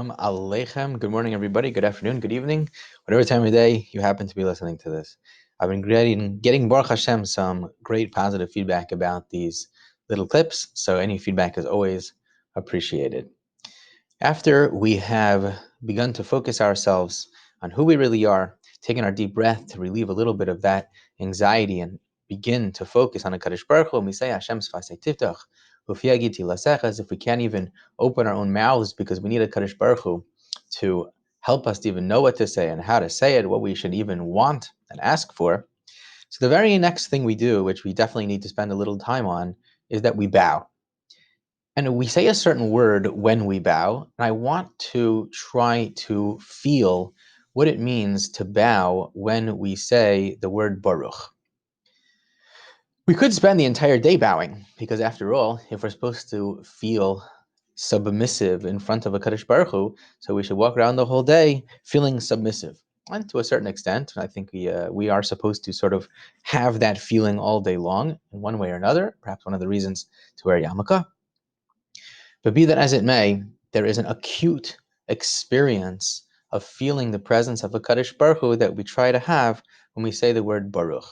Shalom Aleichem. Good morning, everybody. Good afternoon, good evening, whatever time of day you happen to be listening to this. I've been getting Baruch Hashem, some great positive feedback about these little clips, so any feedback is always appreciated. After we have begun to focus ourselves on who we really are, taking our deep breath to relieve a little bit of that anxiety and begin to focus on HaKadosh Baruch Hu, and we say Hashem Sfasei Tiftach, as if we can't even open our own mouths because we need a HaKadosh Baruch Hu to help us to even know what to say and how to say it, what we should even want and ask for. So the very next thing we do, which we definitely need to spend a little time on, is that we bow. And we say a certain word when we bow, and I want to try to feel what it means to bow when we say the word Baruch. We could spend the entire day bowing, because after all, if we're supposed to feel submissive in front of a HaKadosh Baruch Hu, so we should walk around the whole day feeling submissive. And to a certain extent, I think we are supposed to sort of have that feeling all day long, in one way or another, perhaps one of the reasons to wear yarmulke. But be that as it may, there is an acute experience of feeling the presence of a HaKadosh Baruch Hu that we try to have when we say the word Baruch.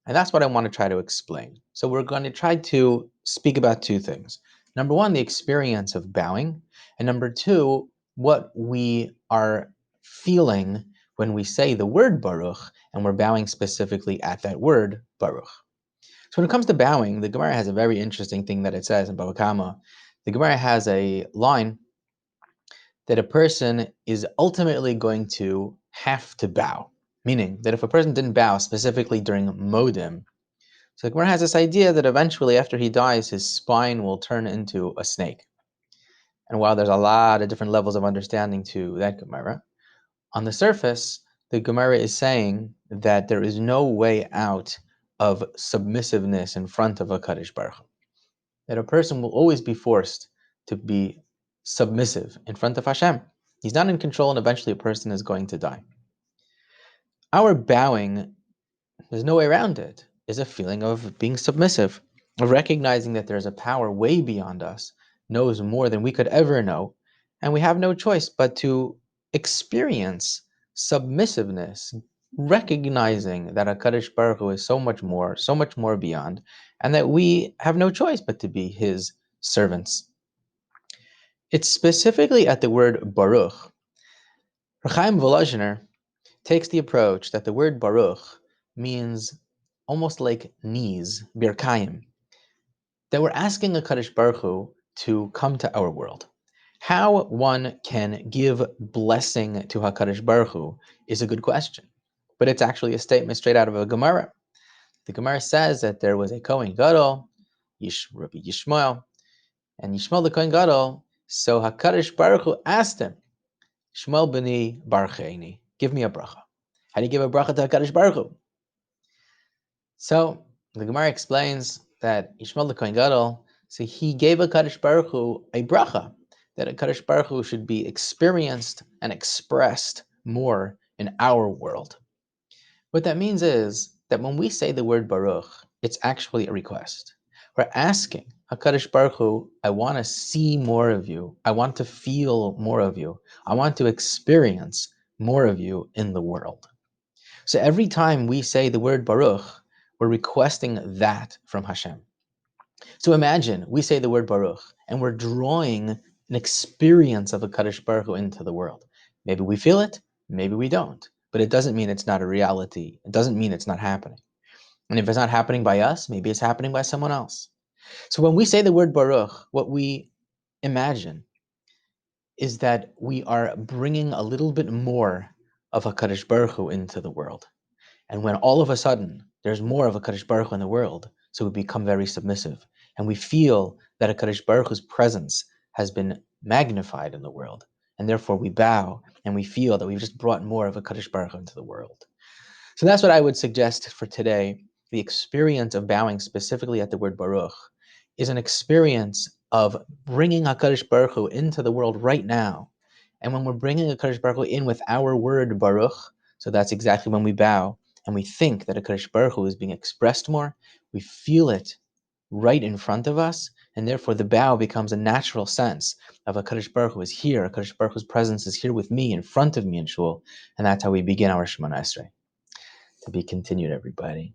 And that's what I want to try to explain. So we're going to try to speak about two things. Number one, the experience of bowing. And number two, what we are feeling when we say the word Baruch, and we're bowing specifically at that word, Baruch. So when it comes to bowing, the Gemara has a very interesting thing that it says in Bava Kama. The Gemara has a line that a person is ultimately going to have to bow, meaning that if a person didn't bow specifically during Modim, so the Gemara has this idea that eventually after he dies, his spine will turn into a snake. And while there's a lot of different levels of understanding to that Gemara, on the surface, the Gemara is saying that there is no way out of submissiveness in front of a HaKadosh Baruch Hu. That a person will always be forced to be submissive in front of Hashem. He's not in control, and eventually a person is going to die. Our bowing, there's no way around it, is a feeling of being submissive, of recognizing that there's a power way beyond us, knows more than we could ever know, and we have no choice but to experience submissiveness, recognizing that HaKadosh Baruch Hu is so much more beyond, and that we have no choice but to be His servants. It's specifically at the word Baruch. Chaim Volozhiner takes the approach that the word Baruch means almost like knees, birkayim, that we're asking HaKadosh Baruch Hu to come to our world. How one can give blessing to HaKadosh Baruch Hu is a good question, but it's actually a statement straight out of a Gemara. The Gemara says that there was a Kohen Gadol, Rabbi Yishmael, and Yishmael the Kohen Gadol, so HaKadosh Baruch Hu asked him, Shmuel b'ni barcheini, give me a bracha. How do you give a bracha to HaKadosh Baruch Hu? So the Gemara explains that Yishmael the Kohen Gadol, so he gave HaKadosh Baruch Hu a bracha, that HaKadosh Baruch Hu should be experienced and expressed more in our world. What that means is that when we say the word Baruch, it's actually a request. We're asking HaKadosh Baruch Hu, I want to see more of you. I want to feel more of you. I want to experience more of you in the world. So every time we say the word Baruch, we're requesting that from Hashem. So imagine we say the word Baruch and we're drawing an experience of HaKadosh Baruch Hu into the world. Maybe we feel it, maybe we don't. But it doesn't mean it's not a reality. It doesn't mean it's not happening. And if it's not happening by us, maybe it's happening by someone else. So when we say the word Baruch, what we imagine is that we are bringing a little bit more of HaKadosh Baruch Hu into the world. And when all of a sudden there's more of HaKadosh Baruch Hu in the world, so we become very submissive. And we feel that HaKadosh Baruch Hu's presence has been magnified in the world. And therefore we bow and we feel that we've just brought more of HaKadosh Baruch Hu into the world. So that's what I would suggest for today. The experience of bowing specifically at the word Baruch is an experience of bringing HaKadosh Baruch Hu into the world right now. And when we're bringing HaKadosh Baruch Hu in with our word Baruch, so that's exactly when we bow, and we think that HaKadosh Baruch Hu is being expressed more, we feel it right in front of us, And therefore, the bow becomes a natural sense of a Kadosh Baruch Hu is here, a Kadosh Baruch Hu's presence is here with me, in front of me in Shul, and that's how we begin our Shemona Esrei. To be continued, everybody.